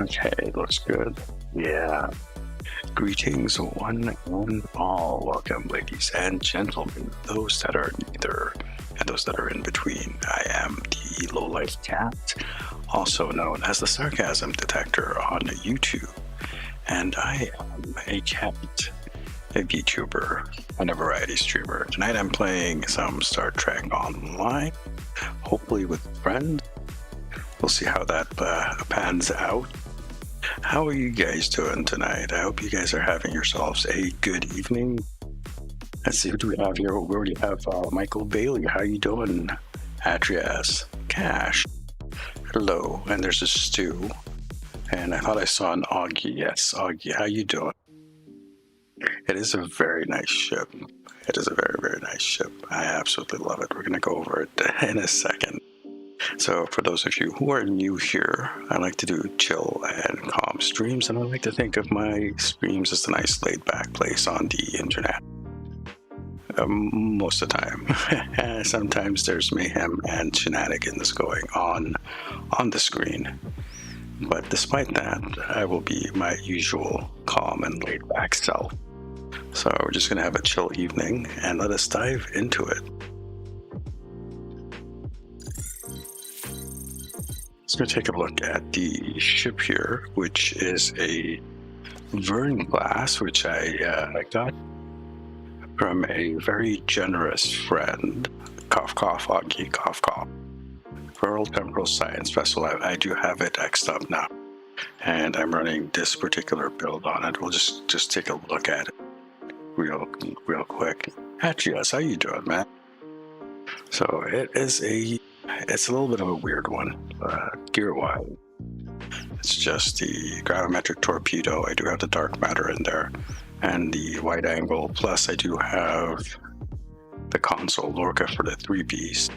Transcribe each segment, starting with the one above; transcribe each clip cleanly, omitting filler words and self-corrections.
Okay, looks good. Yeah. Greetings, one and all. Welcome, ladies and gentlemen, those that are neither and those that are in between. I am the Lowlife Cat, also known as the Sarcasm Detector on YouTube, and I am a cat, a VTuber, and a variety streamer. Tonight I'm playing some Star Trek Online, hopefully with friends. We'll see how that pans out. How are you guys doing tonight? I hope you guys are having yourselves a good evening. Let's see, who do we have here? We already have Michael Bailey. How you doing? Adrias, Cash, hello. And there's a Stu. And I thought I saw an Augie. Yes, Augie, how you doing? It is a very nice ship. It is a very, very nice ship. I absolutely love it. We're going to go over it in a second. So for those of you who are new here, I like to do chill and calm streams, and I like to think of my streams as a nice laid-back place on the internet. Most of the time. Sometimes there's mayhem and shenanigans going on the screen. But despite that, I will be my usual calm and laid-back self. So we're just going to have a chill evening, and let us dive into it. Let's go take a look at the ship here, which is a Vern class, which I got from a very generous friend, cough cough, Augie, cough cough. World Temporal Science Vessel. I do have it X'd up now, and I'm running this particular build on it. We'll just take a look at it real quick. Hatchias, how you doing, man? So it's a little bit of a weird one, gear-wise. It's just the gravimetric torpedo. I do have the dark matter in there, and the wide angle. Plus, I do have the console Lorca for the 3-piece.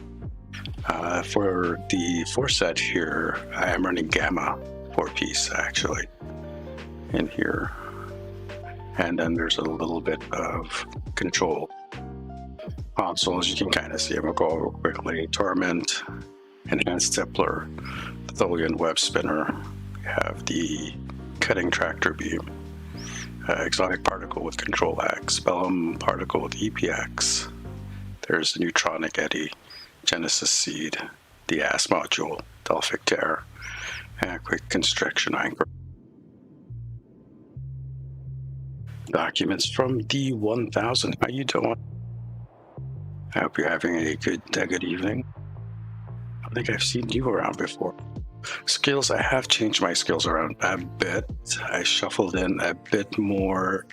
For the 4-set here, I am running Gamma 4-piece actually in here, and then there's a little bit of control consoles. You can kind of see them. I'll go over quickly. Torment, Enhanced Tippler, Tholian Web Spinner. We have the Cutting Tractor Beam, Exotic Particle with Control X, Bellum Particle with EPX. There's the Neutronic Eddy, Genesis Seed, the AS Module, Delphic Tear, and Quick Constriction Anchor. Documents from the 1000. How you doing? I hope you're having a good evening. I think I've seen you around before. Skills, I have changed my skills around a bit. I shuffled in a bit more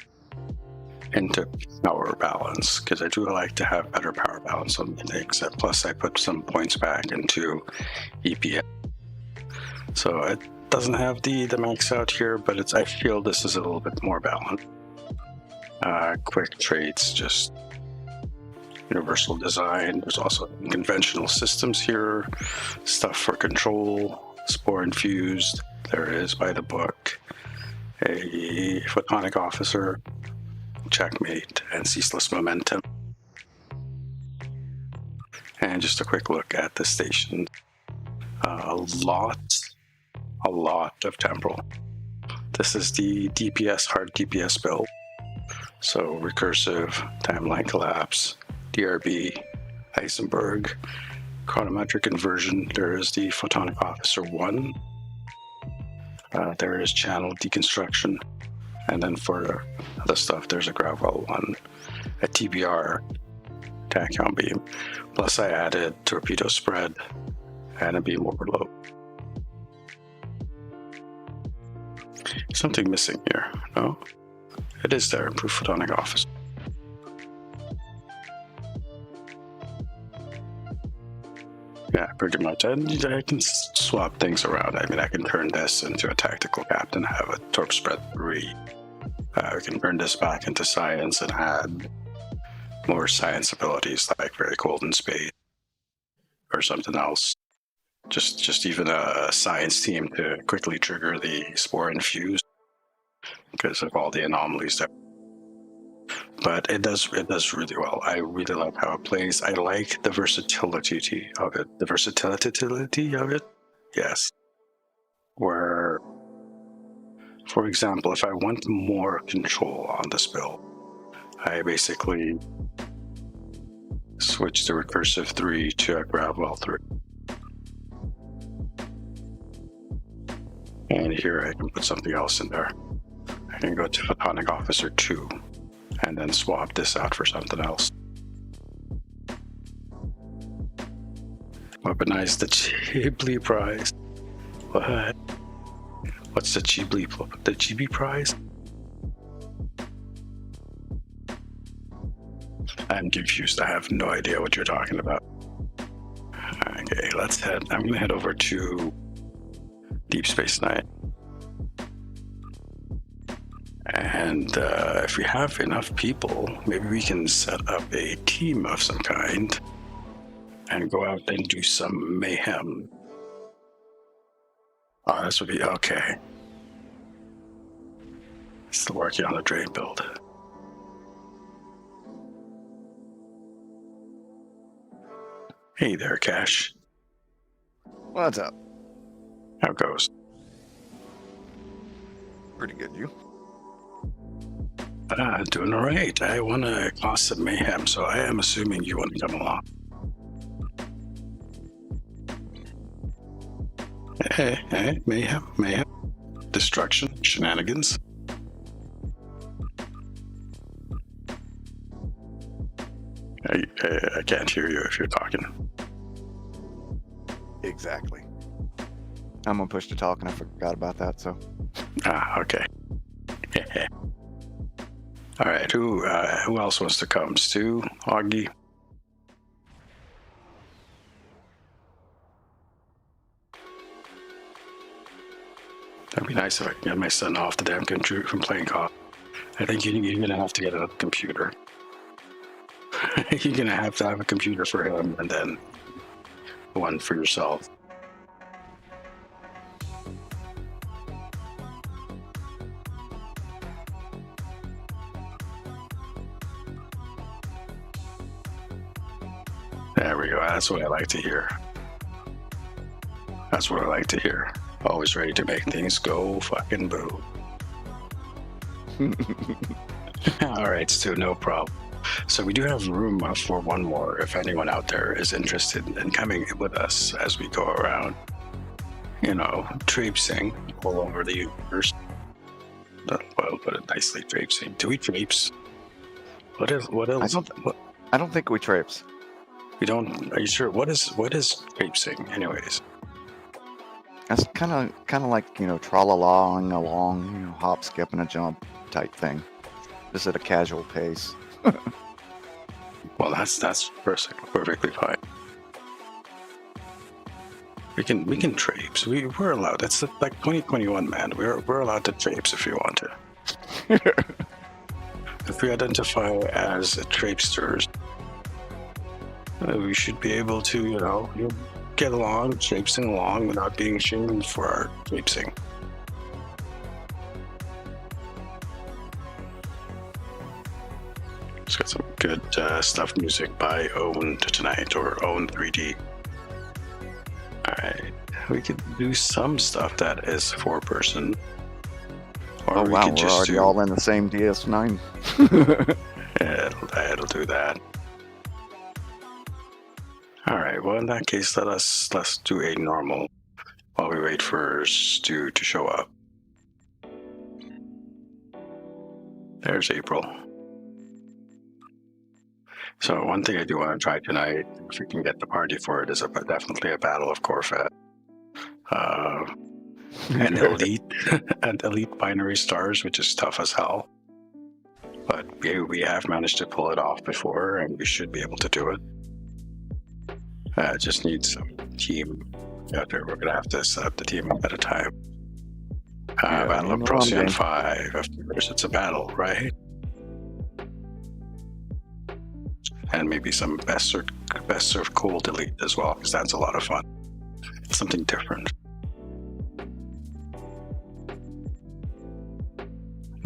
into power balance, because I do like to have better power balance on things. Plus, I put some points back into EPA. So it doesn't have the max out here, but I feel this is a little bit more balanced. Quick traits, just universal design. There's also conventional systems here, stuff for control, spore infused. There is by the book, a photonic officer, checkmate, and ceaseless momentum. And just a quick look at the station. A lot of temporal. This is the DPS, hard DPS build. So recursive, timeline collapse, DRB, Heisenberg, chronometric inversion. There is the Photonic Officer 1. There is channel deconstruction. And then for other stuff, there's a Gravwell 1, a TBR, tachyon beam. Plus I added torpedo spread and a beam overload. Something missing here, no? It is there, improved Photonic Officer. Yeah, pretty much. And I can swap things around. I mean, I can turn this into a tactical captain, have a torp spread 3. I can turn this back into science and add more science abilities like very cold in space or something else. Just even a science team to quickly trigger the spore infuse because of all the anomalies there. But it does really well. I really like how it plays. I like the versatility of it. Yes. Where For example, if I want more control on the spell, I basically switch the recursive 3 to a Gravwell 3. And here I can put something else in there. I can go to Photonic Officer 2 and then swap this out for something else. Weaponize the Ghibli prize. What? What's the Ghibli prize? I'm confused. I have no idea what you're talking about. Okay, let's head. I'm gonna head over to Deep Space Nine. And if we have enough people, maybe we can set up a team of some kind and go out and do some mayhem. Oh, this would be okay. Still working on the drain build. Hey there, Cash. What's up? How goes? Pretty good, you? Doing all right. I want to cause some mayhem, so I am assuming you want to come along. Hey, mayhem. Destruction, shenanigans. I can't hear you if you're talking. Exactly. I'm gonna push to talk, and I forgot about that, so. Okay. All right, who else wants to come? Stu, Augie? That'd be nice if I can get my son off the damn computer from playing COD. I think you're gonna have to get a computer. You're gonna have to have a computer for him and then one for yourself. There we go. That's what I like to hear. That's what I like to hear. Always ready to make things go fucking boo. All right, Stu, no problem. So we do have room for one more if anyone out there is interested in coming with us as we go around, traipsing all over the universe. Well, put it nicely, traipsing. Do we traipse? What else? I don't think we traipse. We don't. Are you sure? What is traipsing, anyways? That's kind of like tra-la-la-ing along, hop, skip, and a jump type thing, just at a casual pace. Well, that's perfectly fine. We can traipse. We're allowed. That's like 2021, man. We're allowed to traipse if you want to. If we identify as traipsters, we should be able to, get along, traipsing along without being shamed for our traipsing. It's got some good stuff music by Owned tonight, or Owned 3D. Alright, we could do some stuff that is 4-person. Or we could we're already all in the same DS9. Yeah, it'll do that. Alright, well in that case, let's do a normal while we wait for Stu to show up. There's April. So one thing I do want to try tonight, if we can get the party for it, is definitely a Battle of Corfet. And elite binary stars, which is tough as hell. But we have managed to pull it off before, and we should be able to do it. Just need some team out there. We're gonna have to set up the team at a time. Battle of Procyon 5. Of course, it's a battle, right? And maybe some best served cold elite as well, because that's a lot of fun. It's something different.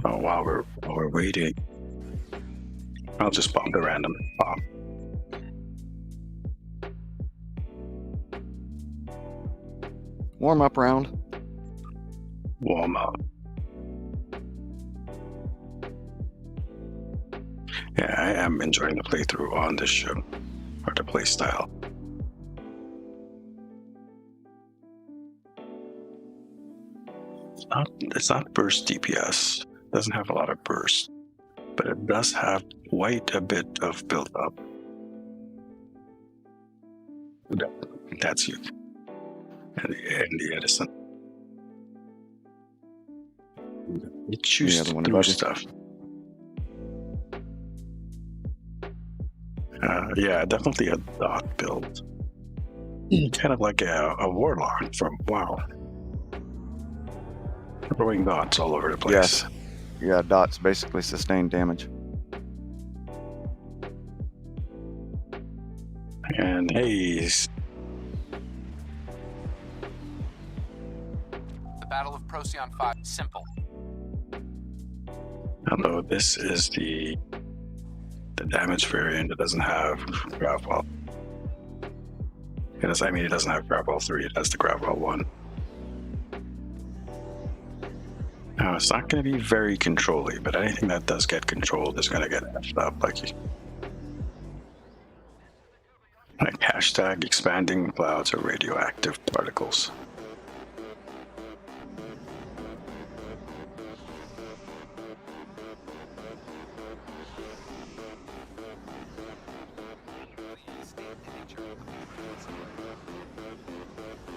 Oh, while we're waiting, I'll just bomb the random bomb. Warm up round. Warm up. Yeah, I am enjoying the playthrough on this ship, or the play style. It's not burst DPS. It doesn't have a lot of burst, but it does have quite a bit of build up. That's you. And the Edison. It shoots other one through above you. stuff. Yeah, definitely a dot build. Kind of like a warlock from WoW. Throwing dots all over the place. Yes. Yeah, dots basically sustain damage. And haze. The Battle of Procyon 5, simple. Although this is the damage variant, it doesn't have Gravwell. It doesn't have Gravwell 3, it has the Gravwell 1. Now, it's not going to be very controlly, but anything that does get controlled is going to get effed up. Like hashtag expanding clouds or radioactive particles.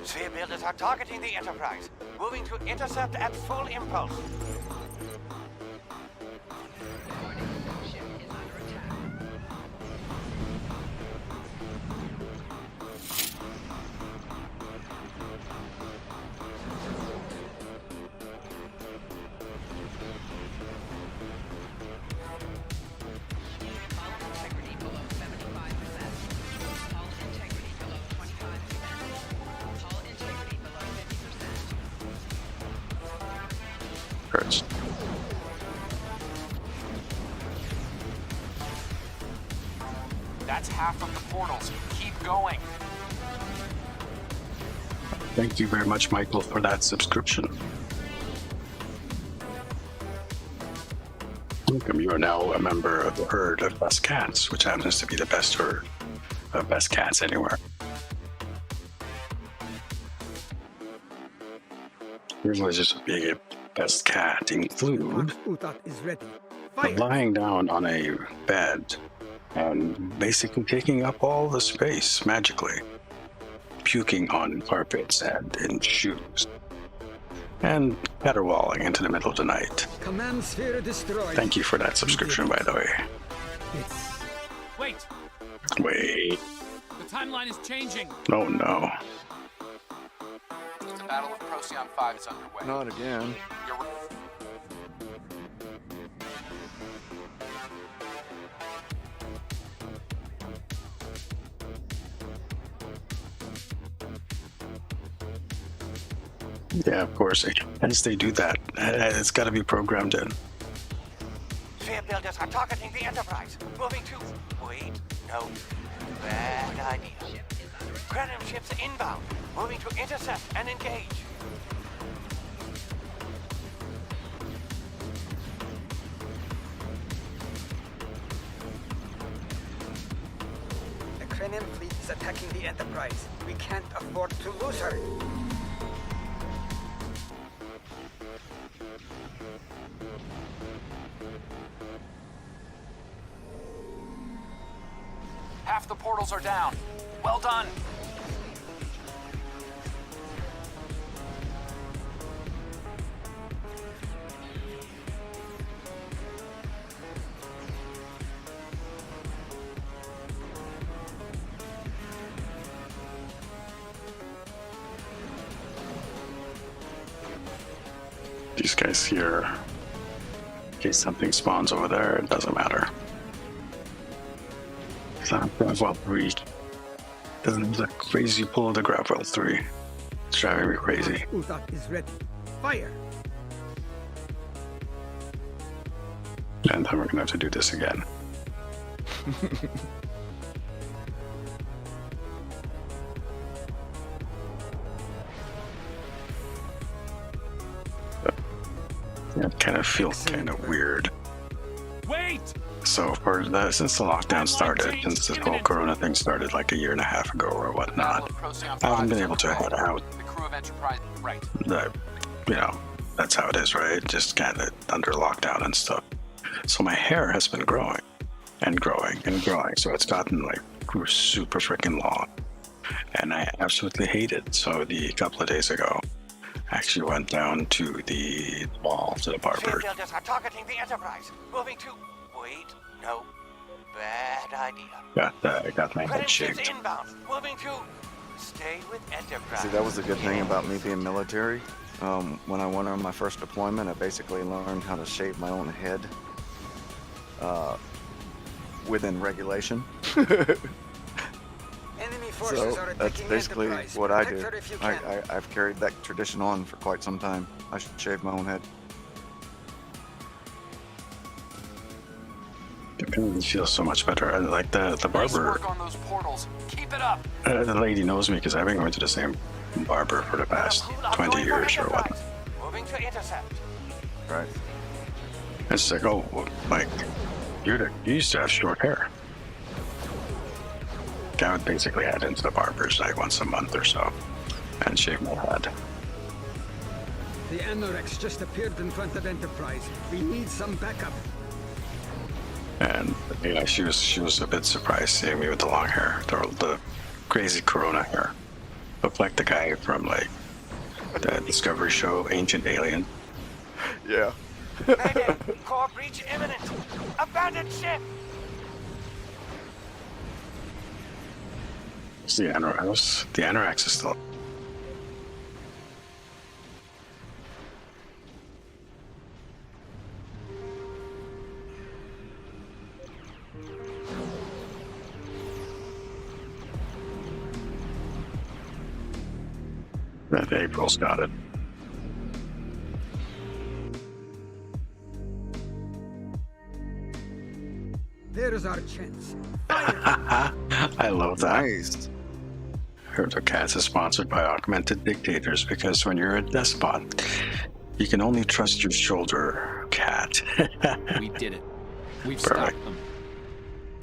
Sphere builders are targeting the Enterprise, moving to intercept at full impulse. Hurts. That's half of the portals. Keep going. Thank you very much, Michael, for that subscription. Welcome. You are now a member of the herd of best cats, which happens to be the best herd of best cats anywhere. Privileges of being a best cat include is ready. lying down on a bed and basically taking up all the space magically, puking on carpets and in shoes, and caterwauling into the middle of the night. Command sphere destroyed. Thank you for that subscription, by the way. It's Wait, Wait, the timeline is changing. oh no. The Battle of Procyon 5 is underway. Not again. You're right. Yeah, of course. As they do that, it's got to be programmed in. Sphere builders are targeting the Enterprise, moving to... Wait, no. Bad idea. Cranium ships inbound, moving to intercept and engage. the Cranium fleet is attacking the Enterprise. We can't afford to lose her. Half the portals are down. Well done. These guys here, in case something spawns over there, it doesn't matter. It's not Gravwell 3. Doesn't have the crazy pull of the Gravwell 3. It's driving me crazy. Uthak is ready. Fire. And then we're gonna have to do this again. Yeah, it kind of feels kind of weird. Wait! So since the lockdown started, since this whole Corona thing started like a year and a half ago or whatnot, I haven't been able to head out. The crew of Enterprise, right? You know, that's how it is, right? Just kind of under lockdown and stuff. So my hair has been growing and growing and growing. So it's gotten like super freaking long, and I absolutely hate it. So a couple of days ago, I actually went down to the mall, to the barber. Shipbuilders are targeting the Enterprise. Moving to... Wait, no. Bad idea. Got my Credit head ships shaved. inbound. Moving to... Stay with Enterprise. See, that was a good thing about me being military. When I went on my first deployment, I basically learned how to shave my own head within regulation. Enemy forces So are that's attacking basically Enterprise. what I Protect do. her if you can. I've carried that tradition on for quite some time. I should shave my own head. It really feels so much better. And like the Nice barber, work on those portals. Keep it up. the lady knows me because I've been going to the same barber for the past 20 years or what. Moving to intercept. Right. And she's like, oh, well, Mike, you used to have short hair. I would basically head into the barber's like once a month or so and shave my head. The Anorex just appeared in front of Enterprise. We need some backup. And yeah, she was a bit surprised seeing me with the long hair, the crazy Corona hair. Looked like the guy from like the Discovery show, Ancient Alien. Yeah. Mayday! Core breach imminent! Abandoned ship! It's the Anorex. The Anorex is still. That April's got it. There's our chance. I love that. Nice. Herdo Cats is sponsored by Augmented Dictators because when you're a despot, you can only trust your shoulder cat. We did it. We've Perfect. stopped them.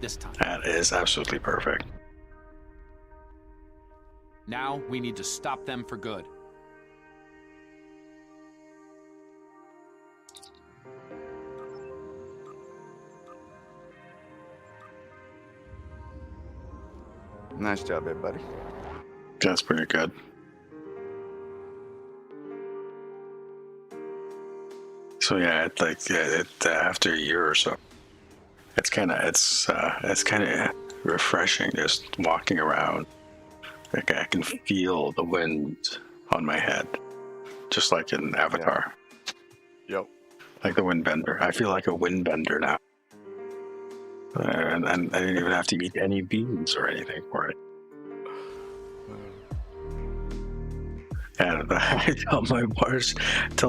This time. That is absolutely perfect. Now we need to stop them for good. Nice job, everybody. That's pretty good. So yeah, after a year or so, it's kind of refreshing just walking around. Like I can feel the wind on my head, just like in Avatar. Yep. Like the windbender. I feel like a windbender now. And I didn't even have to eat any beans or anything for it. And I tell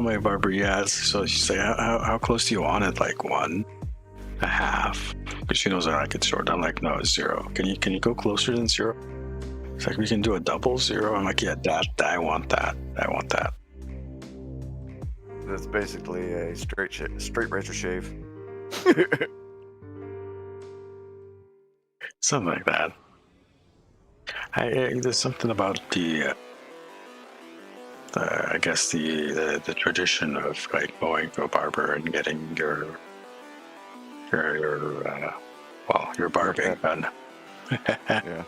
my barber, yeah. So she's like, how close do you want it? Like 1.5? Because she knows that I could short. I'm like, no, it's 0. Can you go closer than 0? It's like, we can do a double 0. I'm like, yeah, I want that. I want that. That's basically a straight razor shave. Something like that. There's something about I guess the tradition of like going to a barber and getting your barbing done. Yeah.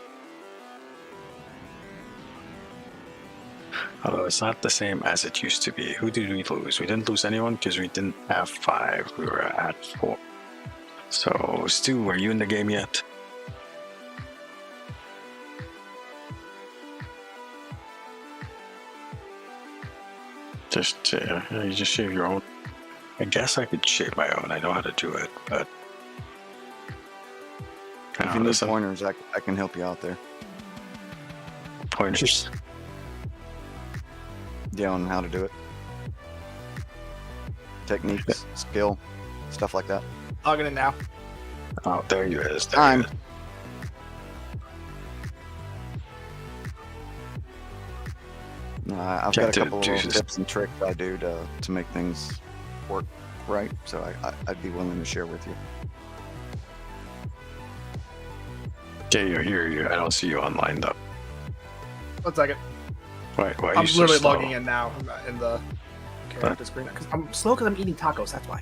Although it's not the same as it used to be. Who did we lose? We didn't lose anyone because we didn't have 5. We were at 4. So Stu, are you in the game yet? You just shave your own. I guess I could shave my own. I know how to do it, but If you need pointers, I can help you out there. Pointers. Yeah, on how to do it. Techniques, skill, stuff like that. Logging in now. Oh, there you is. There Time. you is. I've Check got a to couple of do little this. tips and tricks I do to make things work right, so I'd be willing to share with you. Yeah, you're here. I don't see you online though. 1 second. Why are I'm you so literally slow? logging in now in the character screen. Because I'm slow because I'm eating tacos. That's why.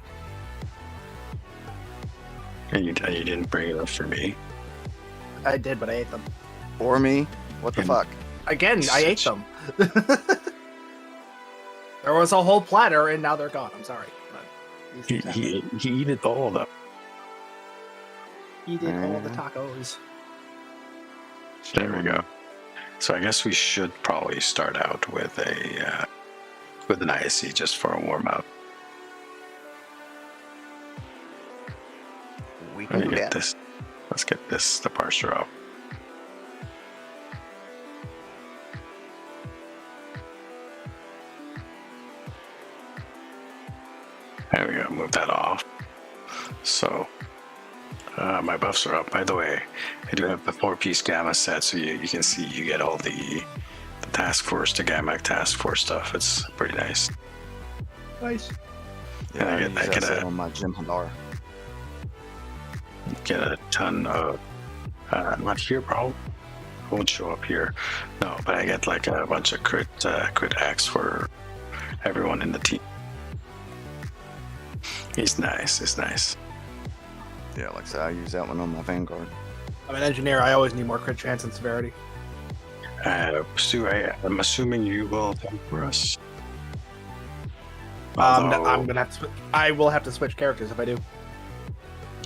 And you didn't bring it up for me. I did, but I ate them. For me? What the And- fuck? Again, I ate them. There was a whole platter, and now they're gone. I'm sorry. But these He things happen. he ate all of them. He did all the tacos. There we go. So I guess we should probably start out with an ISC just for a warm up. We Let can me do get that. this. Let's get the parser up. There we go. Move that off. So my buffs are up. By the way, I do have the 4-piece gamma set, so you can see you get all the task force, the gamma task force stuff. It's pretty nice. Nice. Yeah, I I get- use I that get set a- on my Jim Hadar. Get a ton of. Not here, bro. Won't show up here. No, but I get like a bunch of crit acts for everyone in the team. He's nice. He's nice. Yeah, like I said, I use that one on my Vanguard. I'm an engineer. I always need more crit chance and severity. Stu, I'm assuming you will come for us. I'm Although- gonna have to. I will have to switch characters if I do.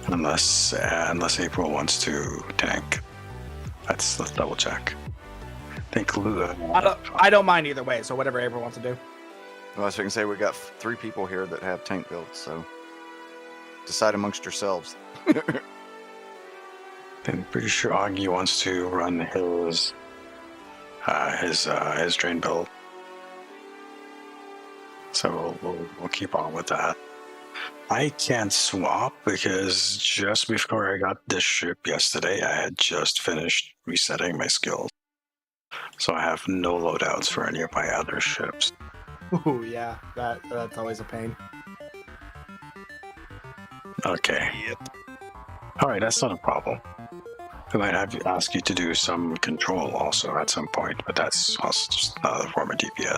unless April wants to tank. Let's double check. I think Lou. I don't mind either way. So whatever April wants to do. Well, as we can say, we got 3 people here that have tank builds, so decide amongst yourselves. I'm pretty sure Augie wants to run his drain build. So we'll keep on with that. I can't swap because just before I got this ship yesterday, I had just finished resetting my skills. So I have no loadouts for any of my other ships. Ooh, yeah, that's always a pain. Okay. All right, that's not a problem. I might have to ask you to do some control also at some point, but that's also just another form of DPS.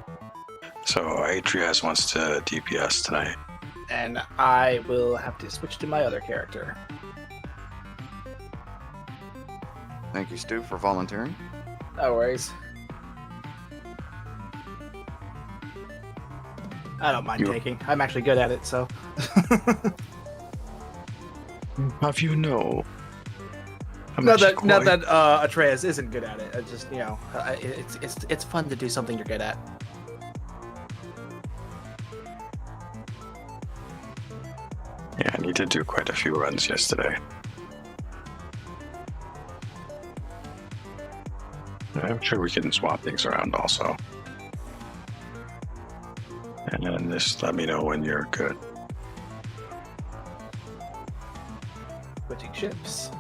So Atrias wants to DPS tonight. And I will have to switch to my other character. Thank you, Stu, for volunteering. No worries. I don't mind You- taking. I'm actually good at it, so. Have you know? I'm Not actually that quite- Atreus isn't good at it. It's just it's fun to do something you're good at. Yeah, I need to do quite a few runs yesterday. I'm sure we can swap things around also. And then just let me know when you're good. Switching ships.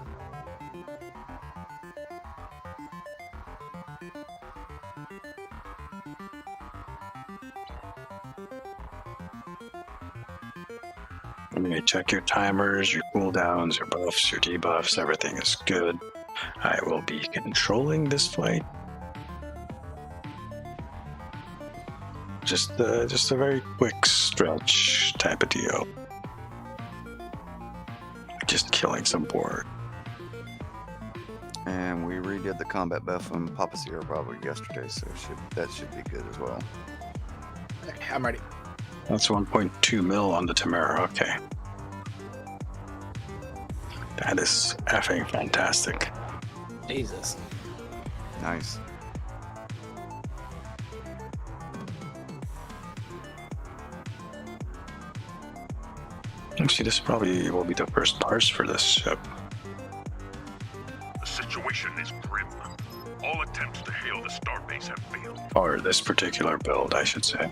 I'm going to check your timers, your cooldowns, your buffs, your debuffs. Everything is good. I will be controlling this fight. Just a very quick stretch type of deal. Just killing some board. And we redid the combat buff on Papa Sierra probably yesterday, so that should be good as well. Okay, I'm ready. That's 1.2 mil on the Tamara. Okay. That is effing fantastic. Jesus. Nice. Actually, this probably will be the first parse for this ship. The situation is grim. All attempts to hail the starbase have failed. Or this particular build, I should say.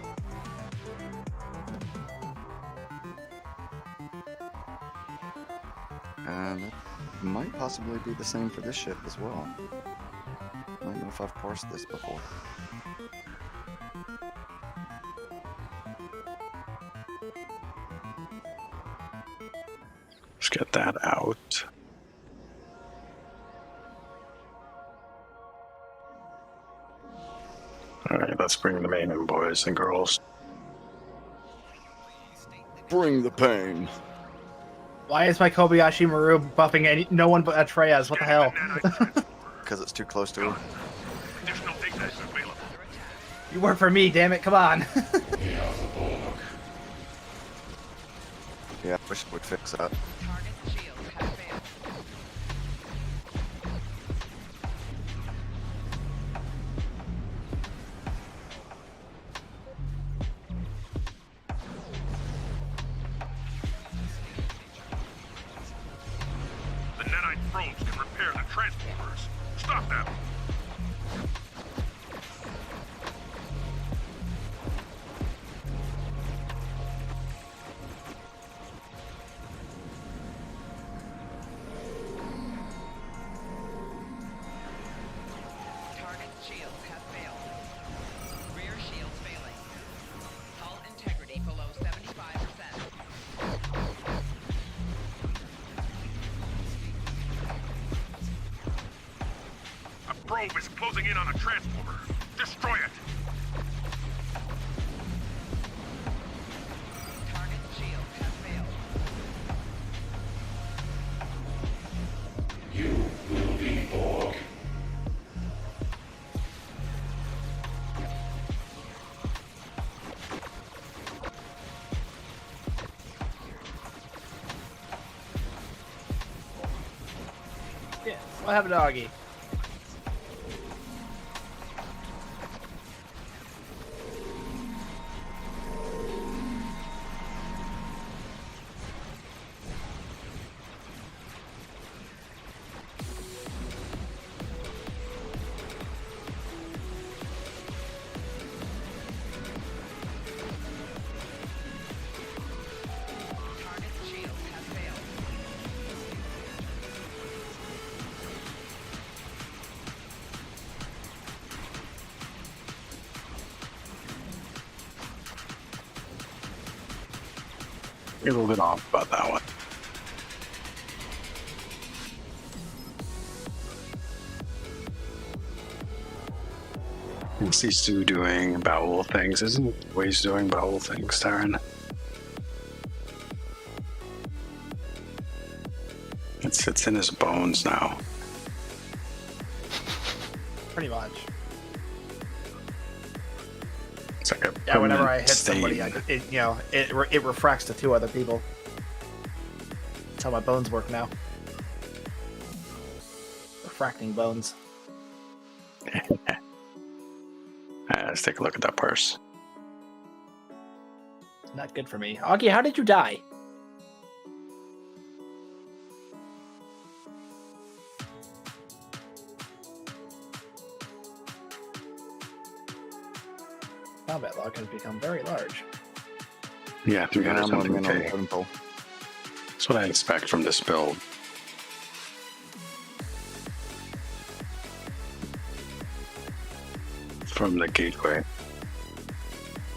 And that might possibly be the same for this ship as well. I don't know if I've parsed this before. Let's get that out. Alright, let's bring the main in, boys and girls. Bring the pain. Why is my Kobayashi Maru buffing no one but Atreus? What the hell? Because it's too close to her. Additional data is available. You work for me, damn it! Come on. Yeah, I wish it would fix that. The nanite probes can repair the transporters. Stop them. Target shields have failed. Rear shields failing. Hull integrity below 75%. A probe is closing in on a transporter. Destroy it. Target shields have failed. Yeah, what happened to Augie? Target shields have failed. A little bit off about that one. I see Sue doing bowel things. Isn't Waze doing bowel things, Darren? It's in his bones now. Pretty much. It's like a Yeah, whenever I permanent hit somebody, stain. it refracts to 2 other people. That's how my bones work now. Refracting bones. Let's take a look at that purse. Not good for me. Augie, how did you die? Combat log has become very large. Yeah, 300 I'm something on the K. totem pole. That's what I expect from this build. From the gateway.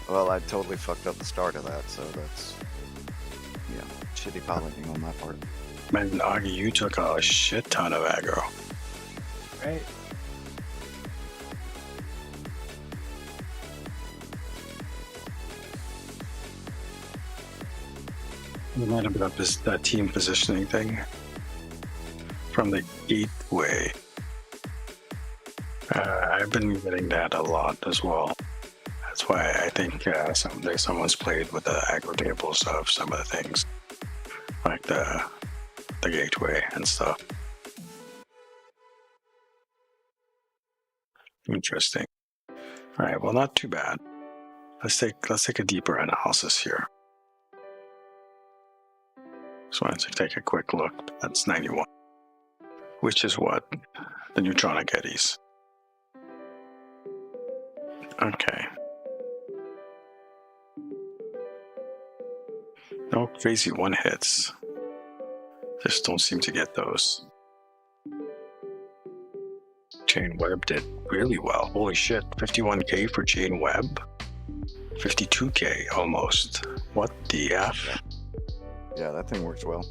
Well, I totally fucked up the start of that, so that's shitty piloting on my part. Man, Augie, you took a shit ton of aggro. Right? We might have got that team positioning thing from the gateway. I've been getting that a lot as well. That's why I think someone's played with the aggro tables of some of the things, like the gateway and stuff. Interesting. All right, well, not too bad. Let's take a deeper analysis here. Just wanted to take a quick look. That's 91, which is what the neutronic eddies. Okay. No crazy one hits. Just don't seem to get those. Chain Web did really well. Holy shit, 51k for Chain Web. 52k almost. What the F? Yeah, that thing works well.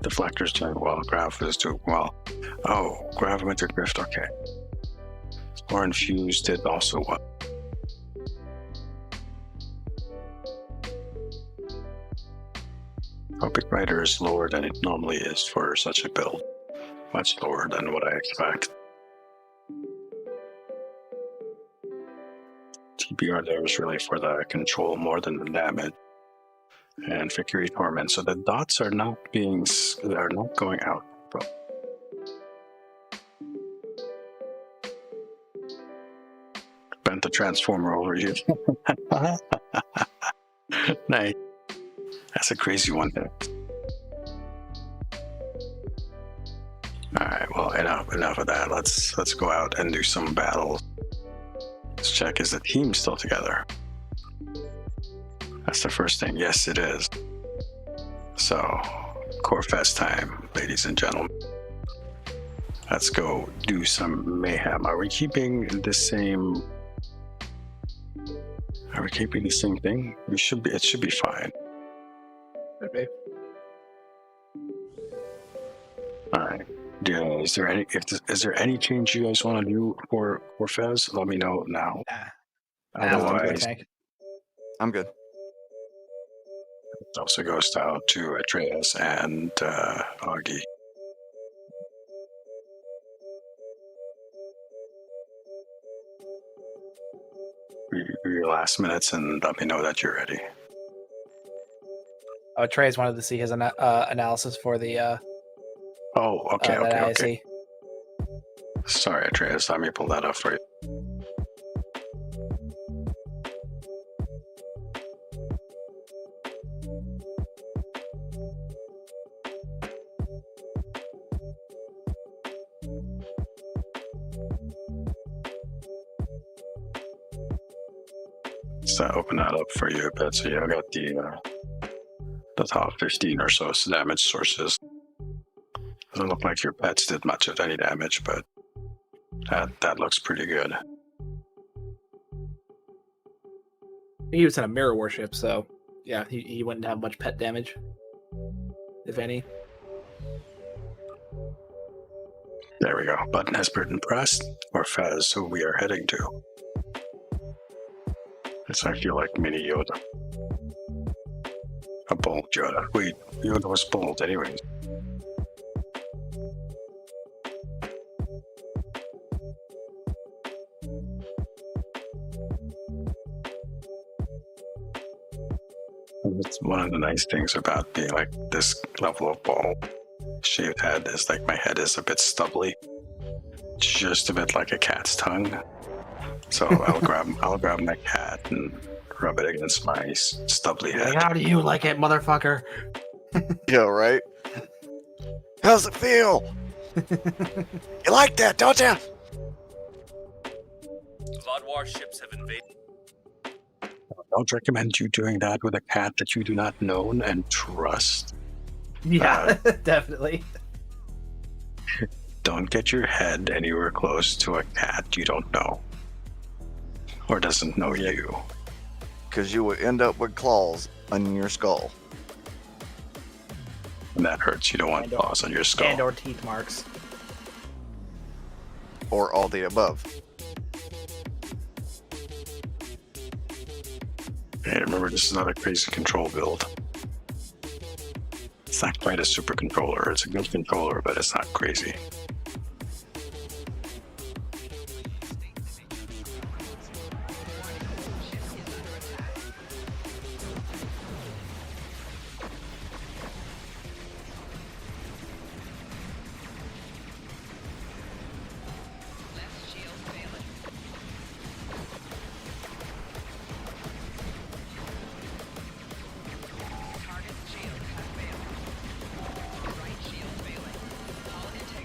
Deflector's doing well. Grav is doing well. Oh, Grav went to Grift, okay. Or infused did also what? Topic Rider is lower than it normally is for such a build. Much lower than what I expect. TBR there is really for the control more than the damage. And Victory Torment. So the dots are not going out. Bro. Bent the transformer over you. Nice. That's a crazy one there. Alright, well enough of that. Let's go out and do some battles. Let's check, is the team still together? That's the first thing. Yes, it is. So, Core Fest time, ladies and gentlemen. Let's go do some mayhem. Are we keeping the same? Are we keeping the same thing? We should be. It should be fine. Okay. All right. Yeah, is there any change you guys want to do for Fez? Let me know now. Otherwise, I'm good. it also goes out to Atreus and Augie. Your last minutes, and let me know that you're ready. Trey's wanted to see his analysis for the Okay. Sorry, Atreus, let me pull that up for you. So open that up for you a bit. So I got the top 15 or so damage sources. Doesn't look like your pets did much of any damage, but that looks pretty good. He was in a mirror warship, so yeah, he wouldn't have much pet damage, if any. There we go. Button has been pressed, or Fez, who we are heading to. I feel like mini Yoda. A bold Yoda. Wait, Yoda was bold anyways. It's one of the nice things about being like this level of bald shaved head is like my head is a bit stubbly. Just a bit like a cat's tongue. So I'll grab my cat and rub it against my stubbly head. How do you like it, motherfucker? Yeah, right? How's it feel? You like that, don't you? Cloud warships have invaded. I don't recommend you doing that with a cat that you do not know and trust. Yeah, definitely. Don't get your head anywhere close to a cat you don't know. Or doesn't know you. Because you would end up with claws on your skull. And that hurts. You don't want claws on your skull. And or teeth marks. Or all the above. Hey, remember, this is not a crazy control build. It's not quite a super controller. It's a good controller, but it's not crazy.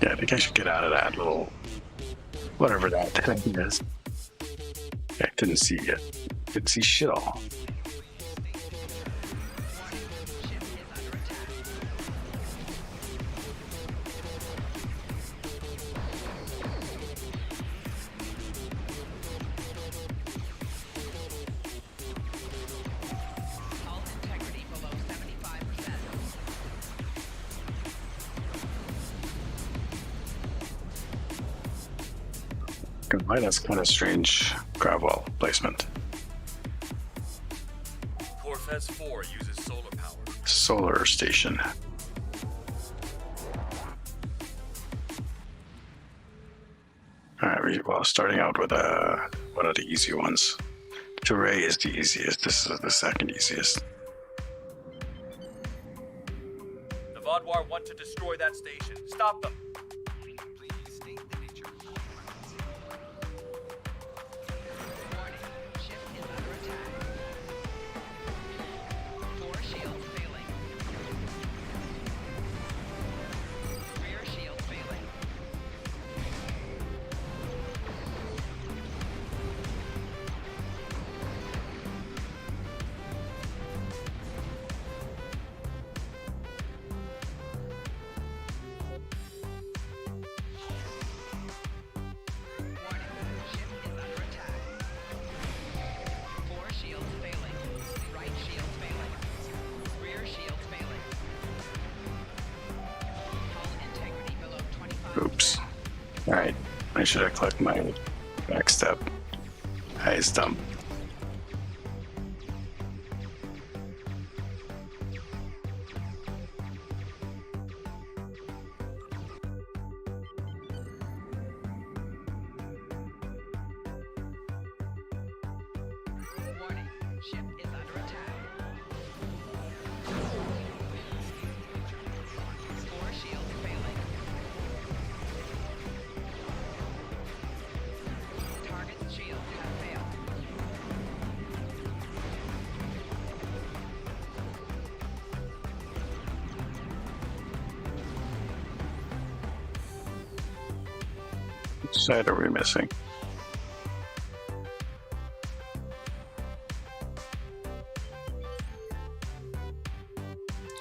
Yeah, I think I should get out of that little, whatever that thing is. I didn't see it. Didn't see shit all. Hull integrity below 75%. gonna lie, that's kind of strange gravel placement. Corvez 4 uses solar power. Solar station. Alright, well, starting out with one of the easy ones. J is the easiest. This is the second easiest. The Vaudouar want to destroy that station. Stop them. Please state the nature of the emergency. Warning, ship is under attack. 4 shields failing. Rear shield failing. Warning, ship is under attack. 4 shields failing. Right shield failing. Rear shield failing. Hull integrity below 25. Oops. Alright, I should have clicked my back step. I dumb. Warning, ship is under attack. 4 shields failing. Target's shields have failed. Which side are we missing?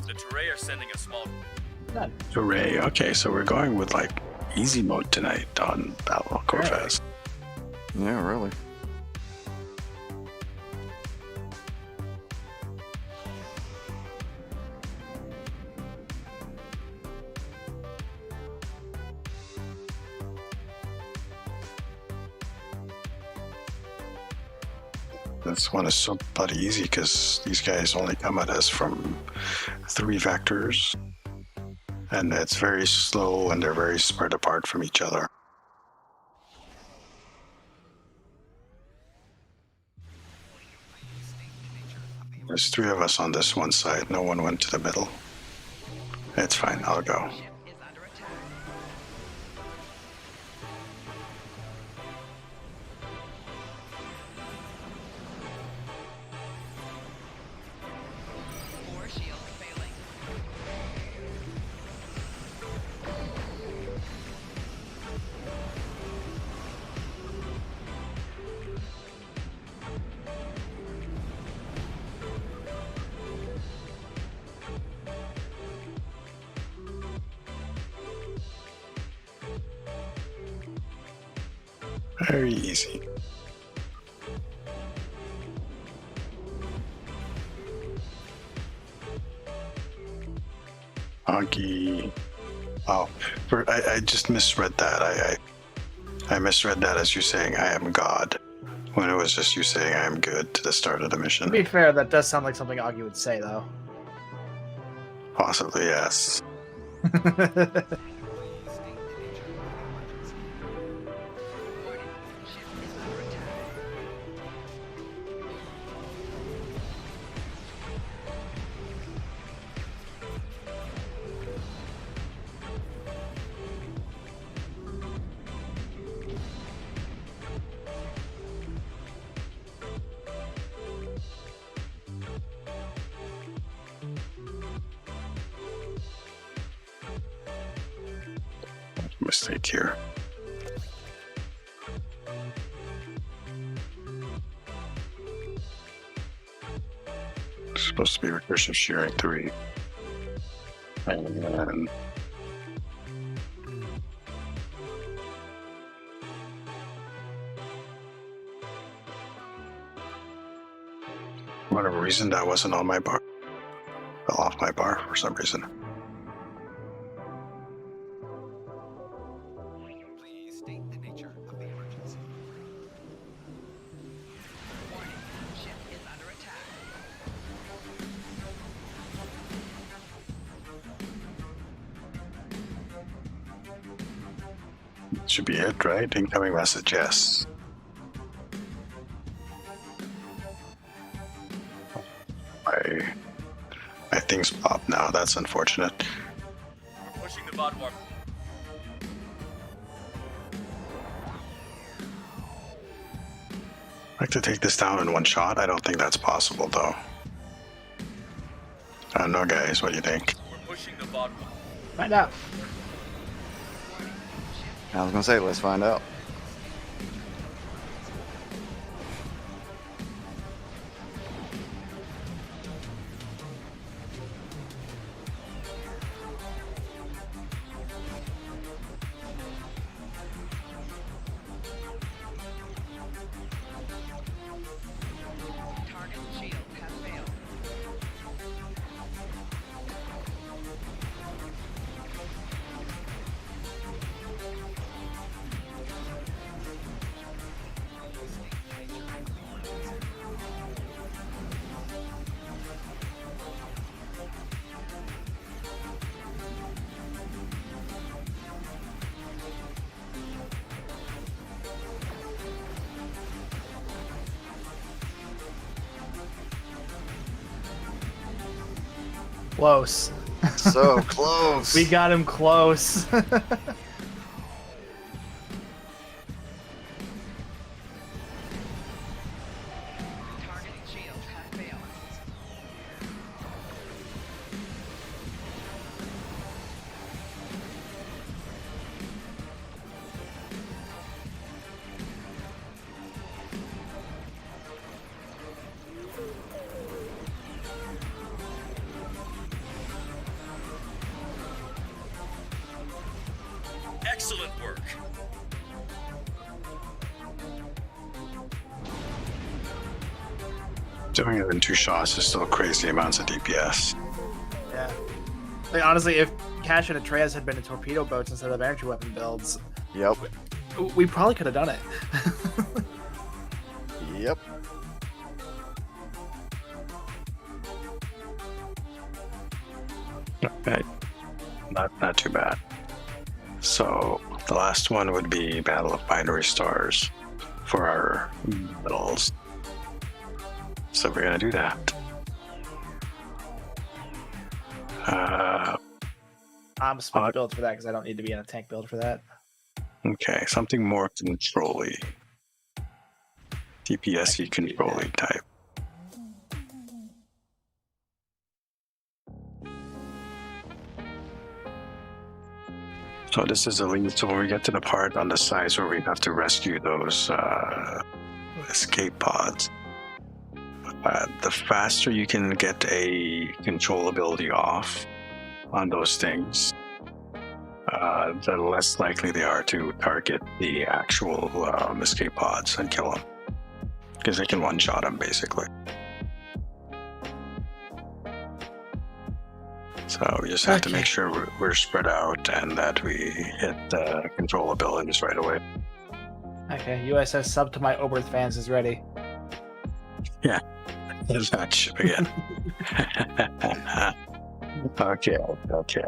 The Turay are sending a small. J. Okay, so we're going with like easy mode tonight on Battle Corvez. Yeah, really. This one is so bloody easy because these guys only come at us from 3 vectors. And it's very slow and they're very spread apart from each other. There's 3 of us on this one side. No one went to the middle. It's fine, I'll go. Ship is under attack. Four shields failing. Very easy. Honky. Wow. I just misread that. I misread that as you saying I am God, when it was just you saying I am good to the start of the To mission. be fair, that does sound like something Augie would say, though. Possibly, yes. Warning, ship is under attack. Mistake here. It's supposed to be recursive shearing 3. And then for whatever reason that wasn't on my bar. Fell off my bar for some reason. Please state the nature of the emergency. Should be it, right? Incoming message, yes. My things pop now. That's unfortunate. We're pushing the Vodwar. I'd like to take this down in one shot. I don't think that's possible, though. I don't know, guys. What do you think? We're pushing the Vodwar. Find out. I was gonna say, let's find out. Target shield has failed. Close. So close. We got him close. Targeting shields has failed. Excellent work. Doing it in 2 shots is still crazy amounts of DPS. Yeah. Like, honestly, if Cash and Atreus had been in torpedo boats instead of energy weapon builds, Yep. we probably could have done it. Yep. Okay. Not too bad. So the last one would be Battle of Binary Stars for our medals. So we're gonna do that. I'm switch build for that because I don't need to be in a tank build for that. Okay, something more control-y. DPS-y control-y type. So this is a lead. So when we get to the part on the sides where we have to rescue those escape pods, the faster you can get a control ability off on those things, the less likely they are to target the actual escape pods and kill them, because they can one-shot them basically. So we just have to make sure we're spread out and that we hit the control abilities right away. Okay, USS Sub to my Oberth fans is ready. Yeah, there's that ship again. Okay.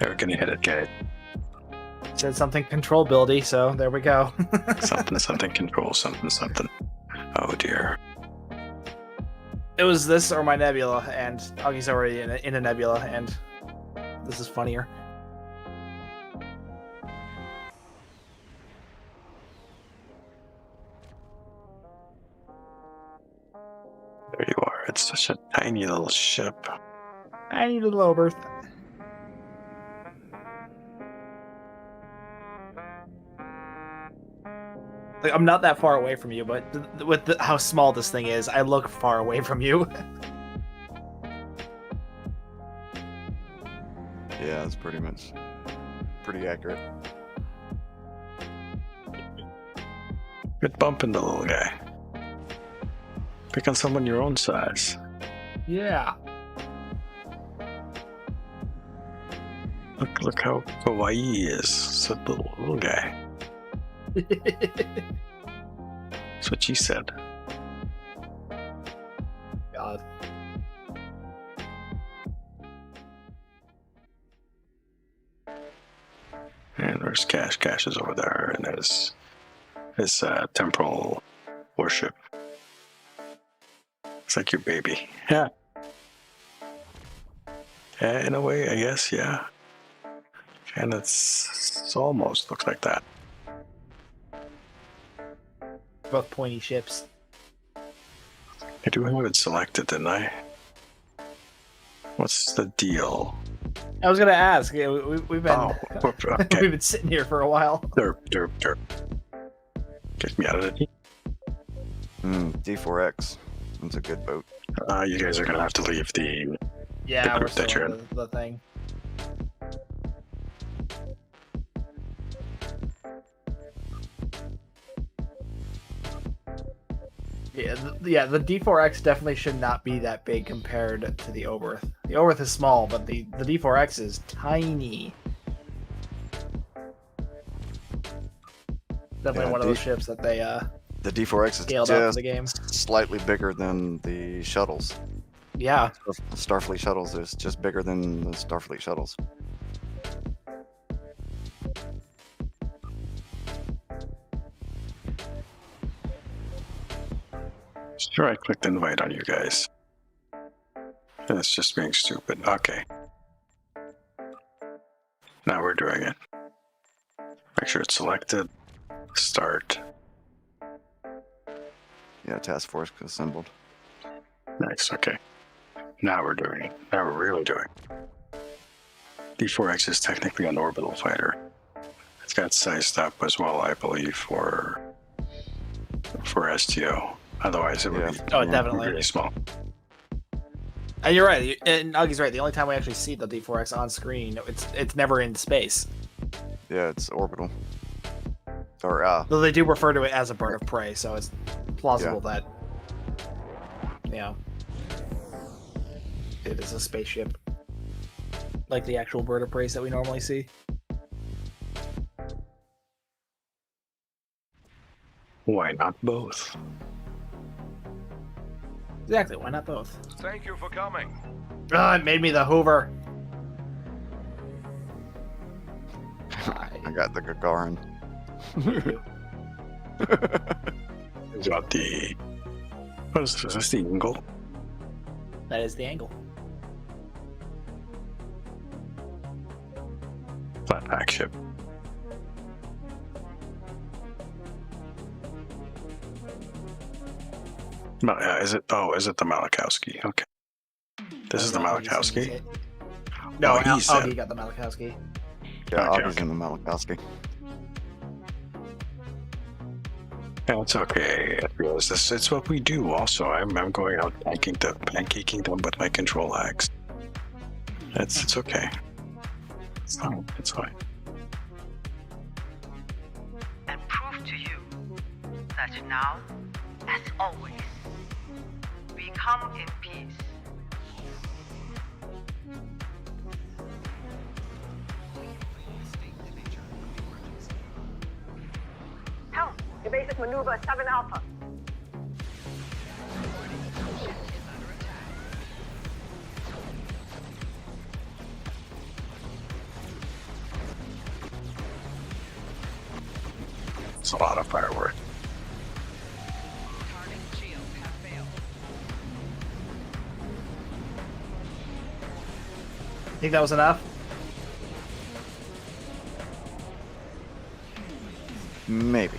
We're gonna hit it, guys. Said something control buildy, so there we go. something control something. Oh dear. It was this or my Nebula, and Augie's already in a Nebula, and this is funnier. There you are. It's such a tiny little ship. I need a little Oberth. Like, I'm not that far away from you, but how small this thing is, I look far away from you. Yeah, it's pretty accurate. Good bumping the little guy. Pick on someone your own size. Yeah. Look how kawaii he is. It's a little guy. That's what she said. God. And There's Cash. Cash is over there, and there's his temporal warship. It's like your baby. Yeah. In a way, I guess, yeah. And it's almost looks like that. Both pointy ships. I do have it selected, didn't I? What's the deal? I was gonna ask. Yeah, we've been Okay. we've been sitting here for a while. Derp. Get me out of it. D4X. That's a good boat. You guys are gonna have to leave the Yeah, we're group that still you're in the thing. The D4X definitely should not be that big compared to the Oberth. The Oberth is small, but the D4X is tiny. Definitely one of those ships that they The D4X is scaled up for the just game. slightly bigger than the shuttles. Yeah. Starfleet shuttles is just bigger than the Starfleet shuttles. Sure, I clicked invite on you guys. And it's just being stupid. Okay. Now we're doing it. Make sure it's selected. Start. Yeah, task force assembled. Nice, okay. Now we're doing it. Now we're really doing it. D4X is technically an orbital fighter. It's got sized up as well, I believe, for STO. Otherwise, it would be definitely really small. And you're right. And Augie's right. The only time we actually see the D4X on screen, it's never in space. Yeah, it's orbital. Or Though they do refer to it as a bird of prey, so it's plausible that it is a spaceship, like the actual bird of prey that we normally see. Why not both? Exactly. Why not both? Thank you for coming. Oh, it made me the Hoover. I got the Gagarin. Got the. What is this? Is this the Eagle? That is the angle. Flat pack ship. Is it? Oh, is it the Malachowski? Okay. This is the Malachowski. No, he's Augie got the Malachowski. Yeah, Okay, Augie's in the Malachowski. Yeah, it's okay. I realize this. It's what we do. Also, I'm going out pancaking them with my control axe. It's okay. It's fine. It's fine. And prove to you that now, as always, we come in peace. Helm, evasive maneuver 7 Alpha. It's a lot of firework. Think that was enough? Maybe.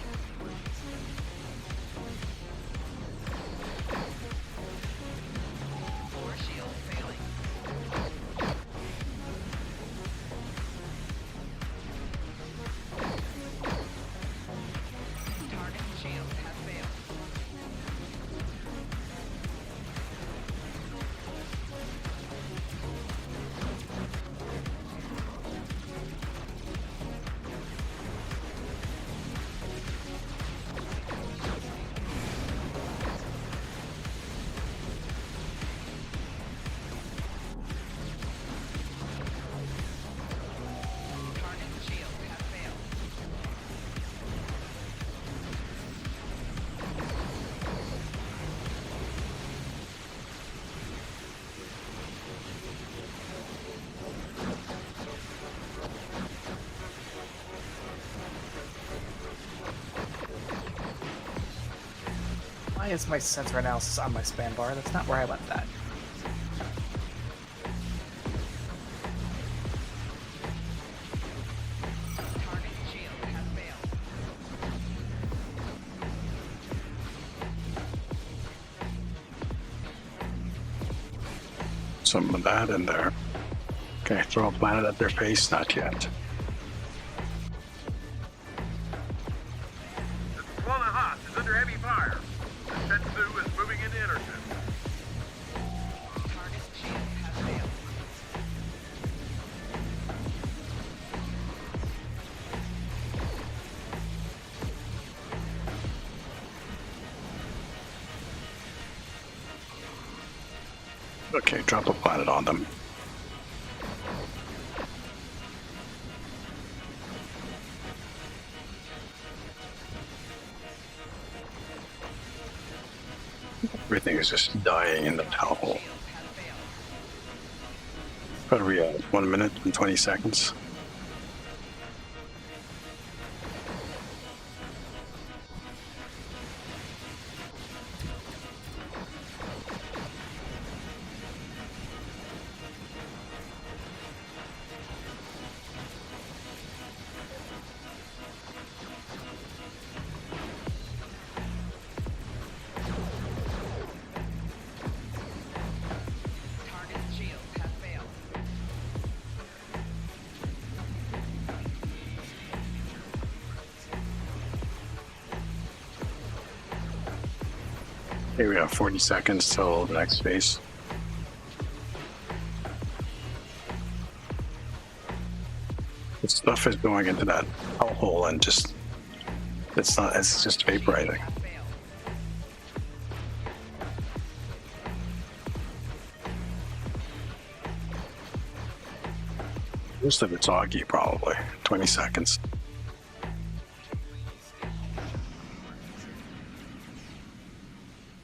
Why is my sensor analysis on my span bar? That's not where I left that. Some of that in there. Okay, throw a planet at their face, not yet. The Swallow Haas is under heavy fire. The Tetsu is moving into intercept. Okay, drop a planet on them. Everything is just dying in the hellhole. What are we at? 1 minute and 20 seconds? Okay, we have 40 seconds till the next phase. The stuff is going into that hellhole and just, it's just vaporizing. Most of it's Augie, probably. 20 seconds.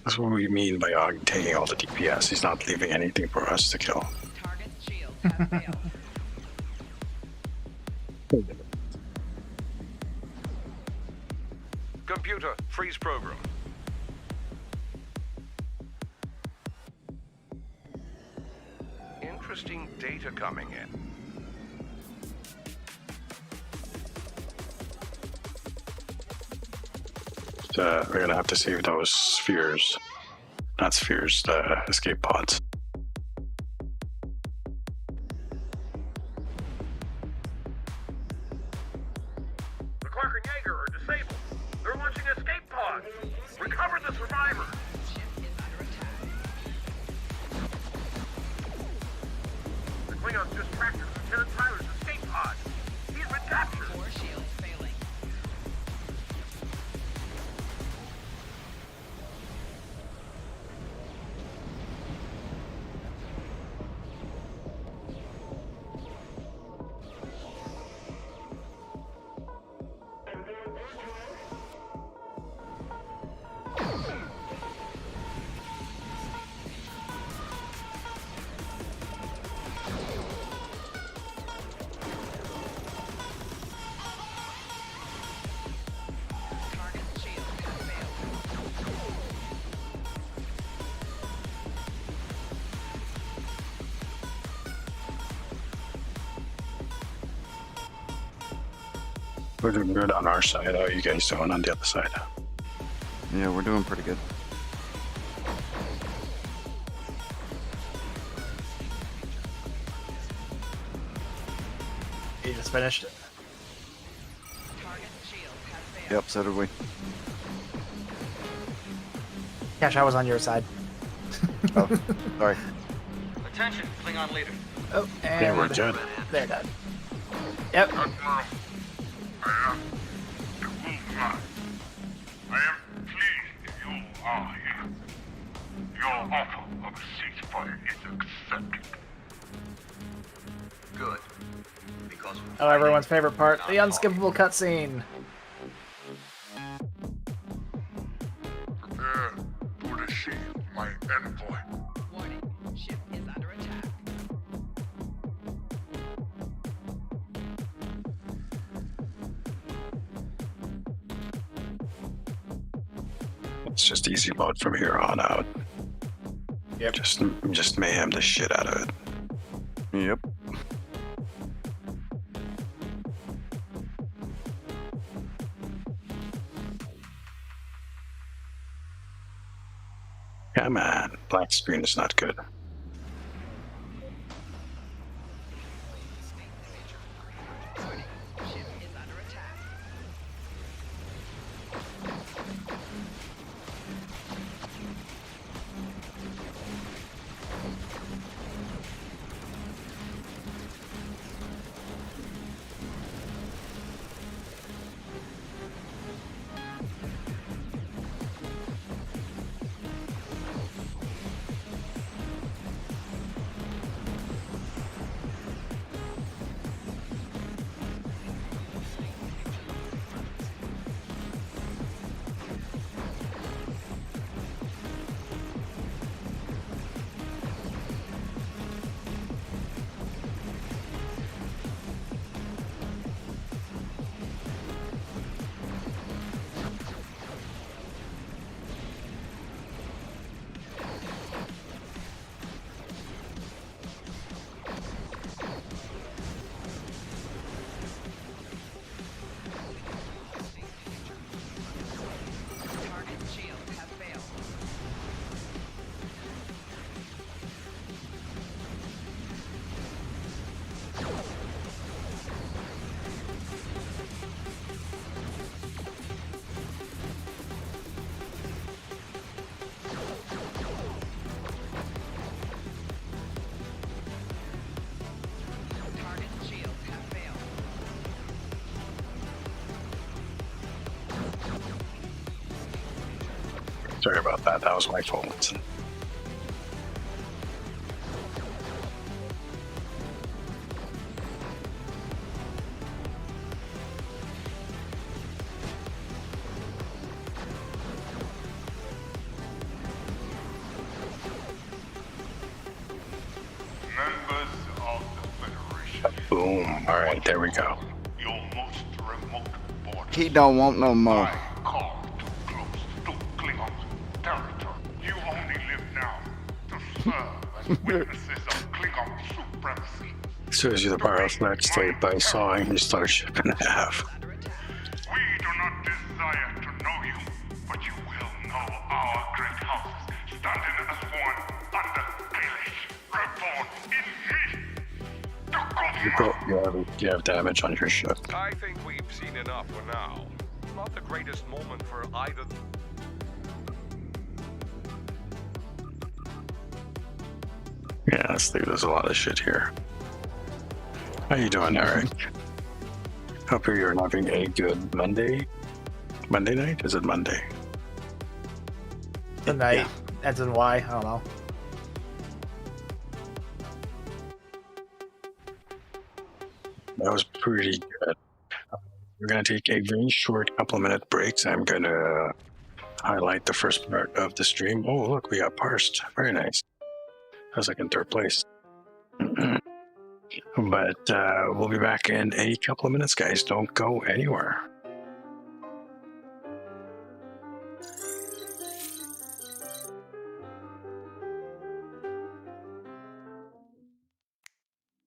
That's what we mean by Augie taking all the DPS. He's not leaving anything for us to kill. Computer, freeze program. Interesting data coming in. We're gonna have to save those spheres. Not spheres, the escape pods. The Clark and Jaeger are disabled. They're launching escape pods. Recover the survivors. The Klingons just tracked Lieutenant Tyler's escape pod. He's been captured. We're doing good on our side. How are you guys doing on the other side? Yeah, we're doing pretty good. You just finished it. Yep, so did we. Cash, I was on your side. Oh, sorry. Attention, Klingon leader. Oh, and Yeah, we're dead. they're dead. Yep. Admiral, I am the Wolfman. I am pleased that you are here. Your offer of a ceasefire is accepted. Good. Because Oh, everyone's favorite part, the unskippable cutscene. Prepare to receive my envoy. Warning, ship is under attack. It's just easy mode from here on out. Yep. Just mayhem the shit out of it. Yep. Come on, black screen is not good. Sorry about that. That was my fault. Members of the Federation. Boom. All right, there we go. Your most remote border. He don't want no more. I call too close to Klingon territory. You only live now to serve as witnesses of Klingon supremacy. As soon as you're the power flex state by sawing your starship in half. We do not desire to know you, but you will know our great houses, standing as one under Kalish, reborn in me. You have damage on your ship. I think we've seen enough for now. Not the greatest moment for either. Yeah, let's leave. There's a lot of shit here. How you doing, Eric? Hope you're having a good Monday. Monday night? Is it Monday? The night. As in why? I don't know. That was pretty good. We're going to take a very short couple of minute breaks. I'm going to highlight the first part of the stream. Oh, look, we got parsed. Very nice. I was like in third place. But we'll be back in a couple of minutes, guys. Don't go anywhere.